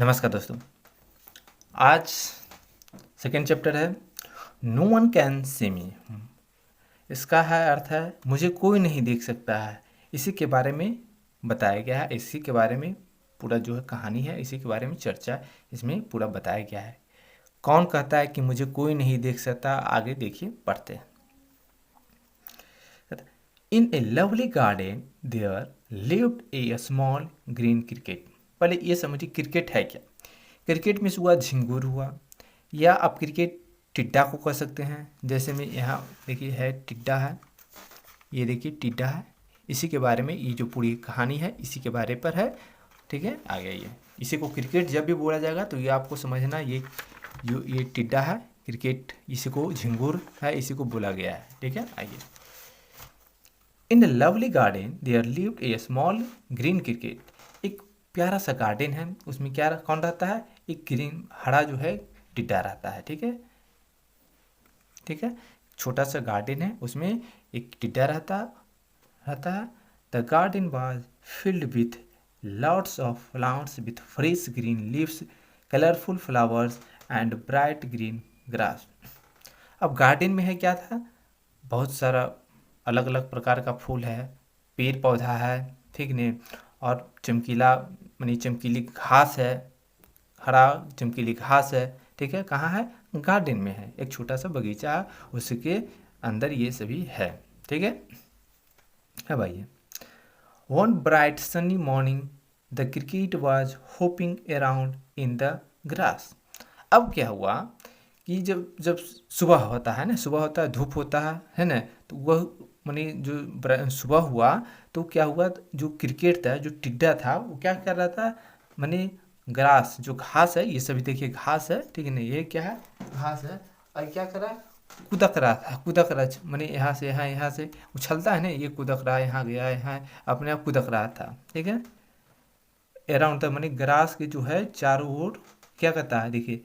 नमस्कार दोस्तों। आज सेकेंड चैप्टर है नो वन कैन सी मी। इसका है अर्थ है मुझे कोई नहीं देख सकता है। इसी के बारे में बताया गया है, इसी के बारे में पूरा जो है कहानी है, इसी के बारे में चर्चा इसमें पूरा बताया गया है। कौन कहता है कि मुझे कोई नहीं देख सकता? आगे देखिए, पढ़ते हैं। In a lovely garden there lived a small green cricket. पहले ये समझिए क्रिकेट है क्या। क्रिकेट में हुआ झिंगुर हुआ, या आप क्रिकेट टिड्डा को कह सकते हैं। जैसे में यहाँ देखिए है टिड्डा है, ये देखिए टिड्डा है। इसी के बारे में ये जो पूरी कहानी है इसी के बारे पर है। ठीक है, आगे ये इसी को क्रिकेट जब भी बोला जाएगा तो ये आपको समझना, ये टिड्डा है क्रिकेट, इसी को झिंगुर है, इसी को बोला गया है। ठीक है, आइए। In the lovely garden there lived a small green cricket. एक प्यारा सा गार्डन है, उसमें क्या कौन रहता है? एक ग्रीन हरा जो है टिड्डा रहता है। ठीक है, ठीक है, छोटा सा गार्डन है, उसमें एक टिड्डा रहता है। The garden was filled with lots of plants with fresh green leaves, colourful flowers and bright green grass. अब गार्डन में है क्या था? बहुत सारा अलग अलग प्रकार का फूल है, पेड़ पौधा है, ठीक ने, और चमकीला मानी चमकीली घास है, हरा चमकीली घास है। ठीक है, कहाँ है? गार्डन में है, एक छोटा सा बगीचा है, उसके अंदर ये सभी है। ठीक है, अब आइए। One bright sunny morning the cricket was hopping around in the grass. अब क्या हुआ कि जब जब सुबह होता है ना, सुबह होता है, धूप होता है ना, तो वह मानी जो सुबह हुआ तो क्या हुआ, जो क्रिकेट था, जो टिड्डा था, वो क्या कर रहा था, मानी ग्रास जो घास है, ये सभी देखिए घास है, ठीक है ना, ये क्या है? घास है। और क्या कर रहा है? कूदक रहा था, कूदक रहा, मानी यहाँ से यहाँ, यहाँ से उछलता है ना, ये कूदक रहा है, यहाँ गया, यहाँ अपने आप कूदक रहा था। ठीक है, अराउंड था, मानी ग्रास के जो है चारों ओर क्या करता है, देखिए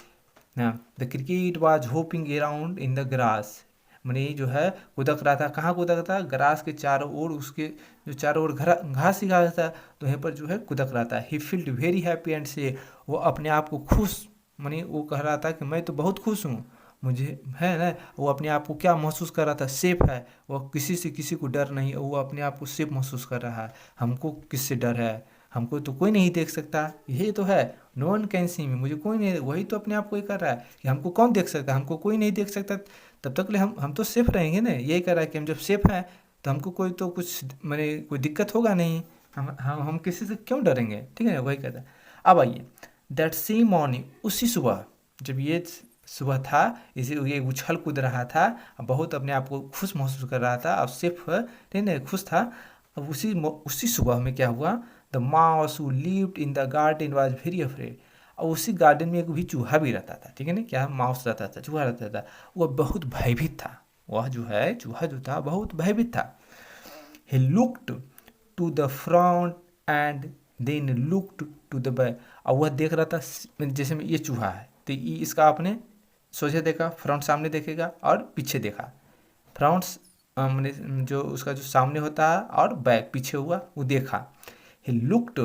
ना, the cricket was hopping around in the grass, मैंने जो है कूदक रहा था। कहाँ कूदक था? ग्रास के चारों ओर, उसके जो चारों ओर घास ही घास था, तो यहाँ पर जो है कूदक रहा था। ही फील्ड वेरी हैप्पी एंड से, वो अपने आप को खुश, मानी वो कह रहा था कि मैं तो बहुत खुश हूँ, मुझे है ना, वो अपने आप को क्या महसूस कर रहा था? सेफ है, वो किसी से किसी को डर नहीं, वो अपने आप को सेफ महसूस कर रहा है। हमको किससे डर है? हमको तो कोई नहीं देख सकता, यही तो है, नो वन कैन सी मी, मुझे कोई नहीं, वही तो अपने आप को ही कर रहा है कि हमको कौन देख सकता है, हमको कोई नहीं देख सकता, तब तक ले हम तो सेफ रहेंगे ना। यही कर रहा है कि हम जब सेफ हैं तो हमको कोई तो कुछ मैंने कोई दिक्कत होगा नहीं, हम किसी से क्यों डरेंगे। ठीक है ना, वही कहता है। अब आइए, दैट सेम मॉर्निंग, उसी सुबह, जब ये सुबह था, इसे ये उछल कूद रहा था, बहुत अपने आप को खुश महसूस कर रहा था, अब सेफ, ठीक है, खुश था। अब उसी सुबह में क्या हुआ? The mouse who lived in the garden was very afraid. और उसी गार्डन में एक भी चूहा भी रहता था। ठीक है ना, क्या माउस रहता था, चूहा रहता था, वह बहुत भयभीत था। वह जो है चूहा जो था बहुत भयभीत था। He looked to the front and then looked to the back. और वह देख रहा था, जैसे में ये चूहा है तो इसका आपने सोचे देखा, फ्रंट सामने देखेगा और पीछे देखा। फ्रंट्स मैंने जो उसका जो सामने होता है और बैक पीछे हुआ, वो देखा। He looked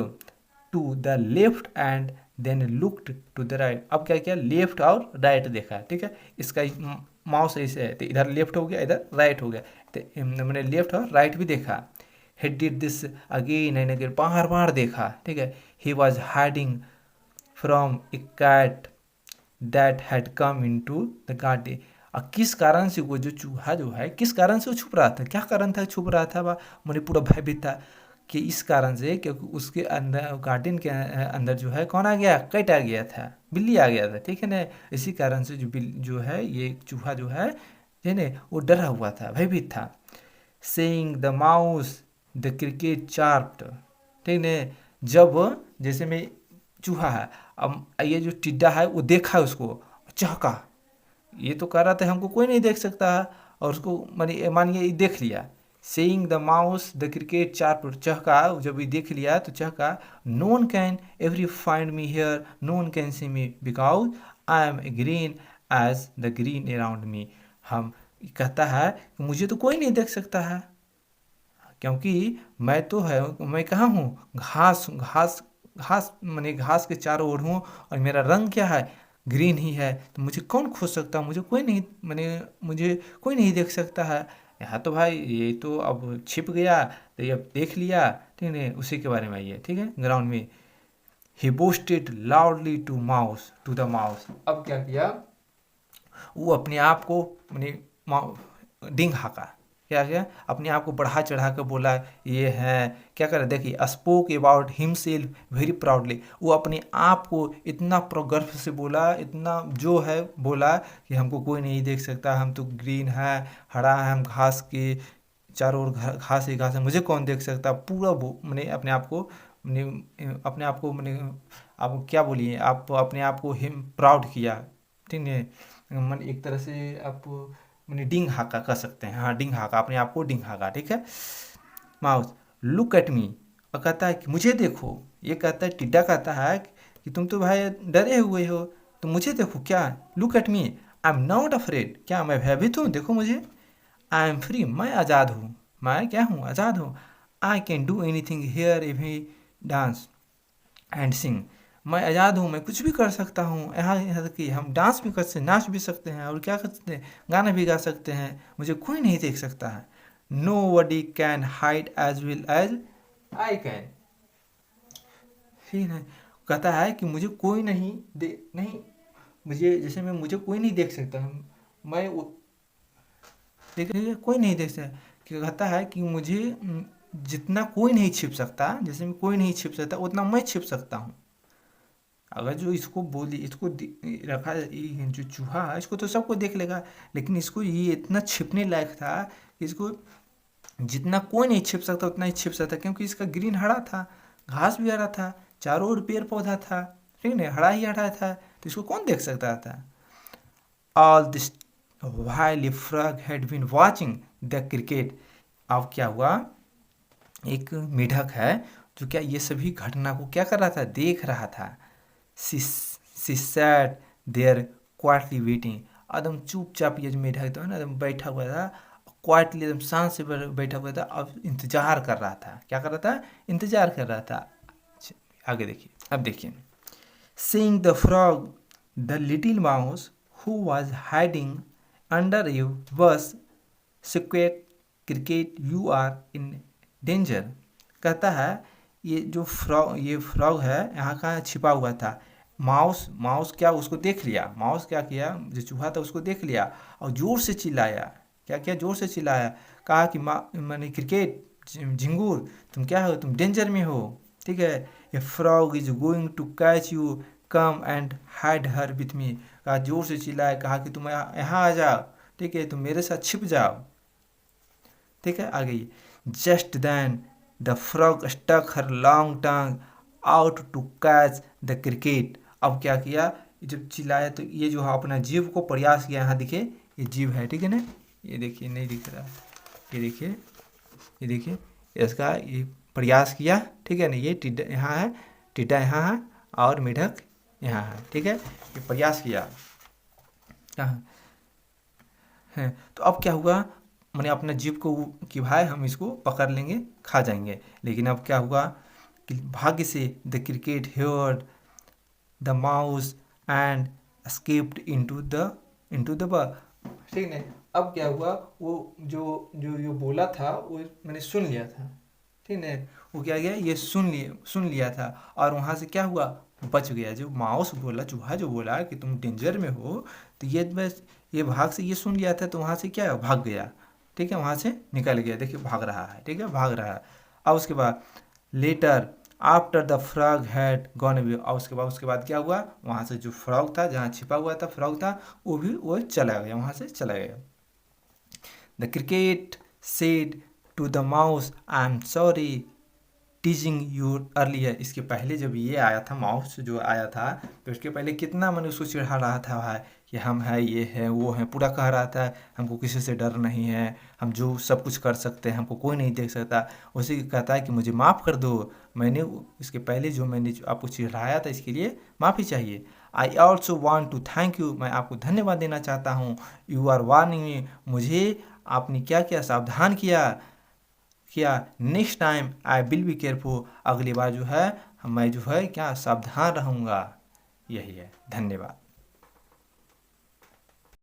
to the left and then looked to the right. अब क्या किया? लेफ्ट और राइट देखा। ठीक है, इसका माउस ऐसे है तो इधर लेफ्ट हो गया, इधर राइट हो गया, तो मैंने लेफ्ट और राइट भी देखा। He did this again and again, बार बार देखा। ठीक है, he was hiding from a cat that had come into the garden. और किस कारण से वो जो चूहा जो है, किस कारण से वो छुप रहा था? क्या कारण था छुप रहा था? मुझे पूरा भयभीत था कि इस कारण से, क्योंकि उसके अंदर गार्डन के अंदर जो है कौन आ गया? कैट आ गया था, बिल्ली आ गया था। ठीक है ना, इसी कारण से जो है ये चूहा जो है ना, वो डरा हुआ था, भयभीत था। Seeing the mouse the cricket chirped. ठीक है, जब जैसे में चूहा है, अब ये जो टिड्डा है वो देखा उसको, चहका, ये तो कह रहा था हमको कोई नहीं देख सकता है, और उसको मानिए ये देख लिया। Seeing the mouse the cricket chirp, चहका, जब ये देख लिया तो चहका। No one can every find me here, no one can see me because I am green as the green around me. हम कहता है कि मुझे तो कोई नहीं देख सकता है, क्योंकि मैं तो है, मैं कहाँ हूँ? घास, घास घास मैंने घास के चारों ओर हूँ और मेरा रंग क्या है, ग्रीन ही है, तो मुझे कौन खोज सकता है, मुझे कोई नहीं देख सकता है। यहाँ तो भाई ये तो अब छिप गया, तो ये अब देख लिया, ठीक है, उसी के बारे में ये, ठीक है। ग्राउंड में he boasted loudly to the mouse. अब क्या किया, वो अपने आप को डिंग हाका, क्या किया, अपने आप को बढ़ा चढ़ा कर बोला, ये है क्या कर, देखिए spoke about himself very proudly. वो अपने आप को इतना गर्व से बोला, इतना जो है बोला कि हमको कोई नहीं देख सकता, हम तो ग्रीन है, हरा है, हम घास के चारों ओर घास ही घास है, मुझे कौन देख सकता, पूरा मैंने अपने आप को मैंने आप क्या बोलिए, आप अपने आप को हिम प्राउड किया, ठीक है। मन एक तरह से आप मैंने डिंग हाका कर सकते हैं, हाँ डिंग हाका, अपने आप को डिंग हाका, ठीक है। माउस लुक एट मी, और कहता है कि मुझे देखो। ये कहता है, टिड्डा कहता है कि तुम तो भाई डरे हुए हो, तो मुझे देखो, क्या look at me, I am not afraid, क्या मैं भयभीत हूँ, देखो मुझे, आई एम फ्री, मैं आज़ाद हूँ, मैं क्या हूँ, आज़ाद हूँ। I can do any thing here if he dance and सिंग, मैं आज़ाद हूँ, मैं कुछ भी कर सकता हूँ, यहाँ तक कि हम डांस भी कर सकते हैं, नाच भी सकते हैं, और क्या कर सकते हैं, गाना भी गा सकते हैं, मुझे कोई नहीं देख सकता है। Nobody can hide as well as I can, ठीक है। कहता है कि मुझे कोई नहीं मुझे जैसे मुझे कोई नहीं देख सकता, मैं देखिए कोई नहीं देख सकता, कि कहता है कि मुझे जितना कोई नहीं छिप सकता, जैसे में कोई नहीं छिप सकता, उतना मैं छिप सकता हूँ। अगर जो इसको बोली, इसको रखा, ये जो चूहा है इसको तो सबको देख लेगा, लेकिन इसको ये इतना छिपने लायक था कि इसको जितना कोई नहीं छिप सकता उतना ही छिप सकता, क्योंकि इसका ग्रीन हरा था, घास भी हरा था, चारों ओर पेड़ पौधा था, ठीक है, हरा ही हरा था, तो इसको कौन देख सकता था। All this while a frog had been watching the cricket। अब क्या हुआ, एक मेढक है जो क्या ये सभी घटना को क्या कर रहा था, देख रहा था। She sat there quietly waiting, एकदम चुपचाप ये जो मेढक तो है ना, एकदम बैठा हुआ था, क्वाइटली एकदम शांत से बैठा हुआ था, अब इंतजार कर रहा था, क्या कर रहा था, इंतजार कर रहा था। आगे देखिए, अब देखिए, seeing the frog, the little mouse who was hiding under a bush squawked, cricket you are in danger। कहता है ये फ्रॉग है, यहाँ का छिपा हुआ था। माउस क्या उसको देख लिया, माउस क्या किया, जो चूहा था उसको देख लिया और जोर से चिल्लाया, क्या किया, जोर से चिल्लाया, कहा कि मैंने क्रिकेट झिंगूर तुम क्या हो, तुम डेंजर में हो, ठीक है। A frog is going to catch you, come and hide her with me. कहा, जोर से चिल्लाया, कहा कि तुम यहाँ आ जाओ, ठीक है, तुम मेरे साथ छिप जाओ, ठीक है। आ गई, just then the frog stuck her long tongue out to catch the cricket. अब क्या किया, जब चिल्लाया तो ये जो है अपना जीभ को प्रयास किया, यहाँ देखिए ये जीभ है, ठीक है ना, ये देखिए नहीं दिख रहा, ये देखिए इसका ये प्रयास किया, ठीक है ना, ये टिड्डा यहाँ है, टिड्डा यहाँ है और मेढक यहाँ है, ठीक है, ये प्रयास किया है। तो अब क्या हुआ, मैंने अपना जीभ को कि भाई हम इसको पकड़ लेंगे, खा जाएंगे, लेकिन अब क्या हुआ कि भाग्य से the cricket heard the mouse and escaped into the bug, ठीक है। अब क्या हुआ, वो जो बोला था वो मैंने सुन लिया था, ठीक है, वो क्या गया, ये सुन लिया था, और वहाँ से क्या हुआ, बच गया। जो माउस बोला, चूहा जो बोला कि तुम डेंजर में हो, तो ये बस ये भाग से ये सुन लिया था, तो वहाँ से क्या भाग गया, ठीक है, वहाँ से निकल गया, देखिए भाग रहा है, ठीक है, भाग रहा है। अब उसके बाद later after the frog had gone away, और उसके बाद क्या हुआ, वहाँ से जो फ्रॉग था, जहाँ छिपा हुआ था फ्रॉग था, वो चला गया, वहाँ से चला गया। The cricket said to the mouse, I am sorry teasing you earlier. इसके पहले जब ये आया था, माउस जो आया था, तो उसके पहले कितना मैंने उसको चिढ़ा रहा था भाई, कि हम है, ये है, वो है, पूरा कह रहा था हमको किसी से डर नहीं है, हम जो सब कुछ कर सकते हैं, हमको कोई नहीं देख सकता। उसी कहता है कि मुझे माफ़ कर दो, मैंने इसके पहले जो मैंने आपको चिढ़ाया था, इसके लिए माफ़ी चाहिए। I also want to thank you, मैं आपको धन्यवाद देना चाहता हूँ। यू आर वार्निंग मी, मुझे आपने क्या किया, सावधान किया। Next time I will be careful, अगली बार जो है मैं जो है क्या सावधान रहूँगा। यही है। धन्यवाद।